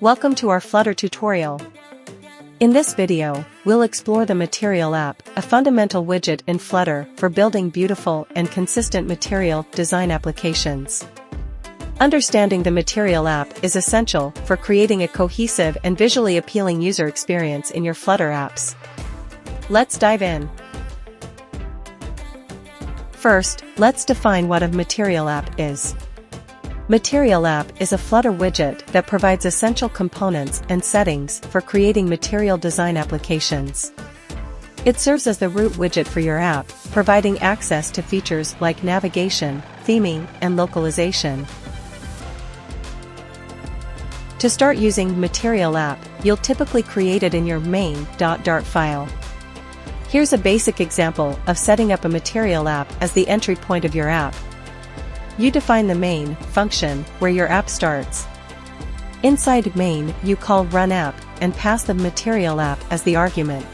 Welcome to our Flutter tutorial. In this video, we'll explore the MaterialApp, a fundamental widget in Flutter for building beautiful and consistent material design applications. Understanding the MaterialApp is essential for creating a cohesive and visually appealing user experience in your Flutter apps. Let's dive in. First, let's define what a MaterialApp is. MaterialApp is a Flutter widget that provides essential components and settings for creating material design applications. It serves as the root widget for your app, providing access to features like navigation, theming, and localization. To start using MaterialApp, you'll typically create it in your main.dart file. Here's a basic example of setting up a MaterialApp as the entry point of your app. You define the main function where your app starts. Inside main, you call runApp and pass the MaterialApp as the argument.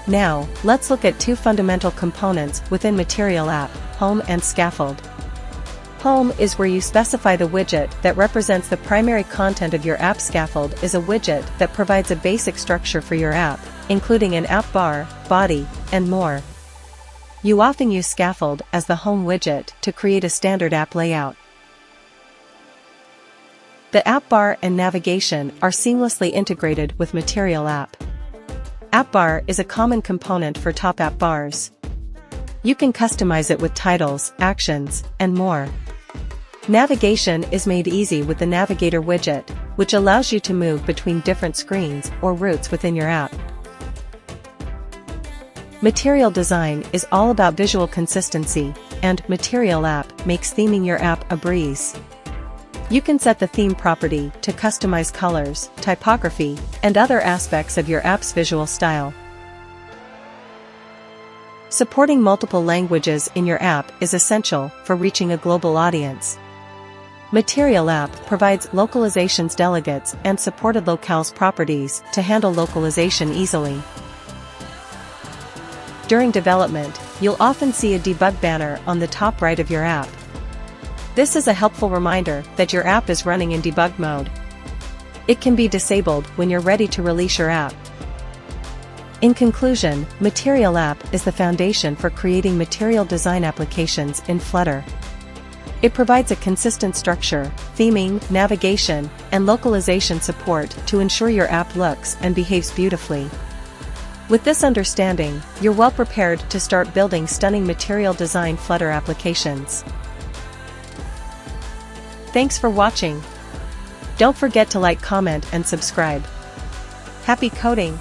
Now, let's look at two fundamental components within MaterialApp, home and scaffold. Home is where you specify the widget that represents the primary content of your app. Scaffold is a widget that provides a basic structure for your app, including an app bar, body, and more. You often use scaffold as the home widget to create a standard app layout. The app bar and navigation are seamlessly integrated with MaterialApp. App bar is a common component for top app bars. You can customize it with titles, actions, and more. Navigation is made easy with the Navigator widget, which allows you to move between different screens or routes within your app. Material design is all about visual consistency, and MaterialApp makes theming your app a breeze. You can set the theme property to customize colors, typography, and other aspects of your app's visual style. Supporting multiple languages in your app is essential for reaching a global audience. MaterialApp provides localizations delegates and supported locales properties to handle localization easily. During development, you'll often see a debug banner on the top right of your app. This is a helpful reminder that your app is running in debug mode. It can be disabled when you're ready to release your app. In conclusion, MaterialApp is the foundation for creating material design applications in Flutter. It provides a consistent structure, theming, navigation, and localization support to ensure your app looks and behaves beautifully. With this understanding, you're well prepared to start building stunning material design Flutter applications. Thanks for watching. Don't forget to like, comment, and subscribe. Happy coding!